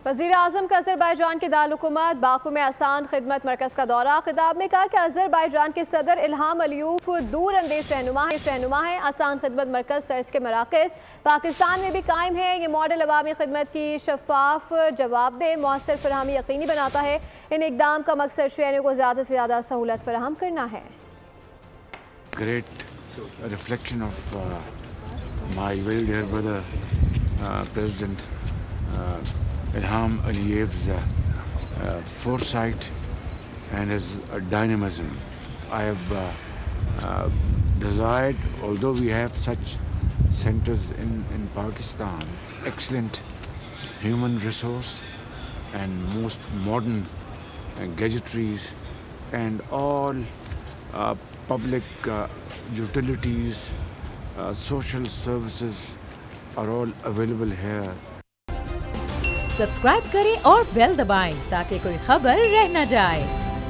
वज़ीर-ए-आज़म का अज़रबैजान के दारुल-हुकूमत बाकू में आसान खिदमत मरकज़ का दौरा। खिताब में कहा कि अज़रबैजान के सदर इल्हाम अलियूफ दूर अंदेज रहनुमा है। आसान खिदमत मरकज़ सर्च के मराकज़ पाकिस्तान में भी कायम है। ये मॉडल अवामी खिदमत की शफाफ जवाबदेह मौसर फरहमी यकीनी बनाता है। इन इक़दाम का मकसद शहरियों को ज़्यादा से ज़्यादा सहूलत फराहम करना है। Great reflection of my very dear brother, President Ilham Aliyev's foresight and his dynamism. I have desired, although we have such centers in Pakistan, excellent human resource and most modern gadgetries and all public utilities, social services are all available here. Subscribe करें और bell दबाएं ताकि कोई खबर रह न जाए।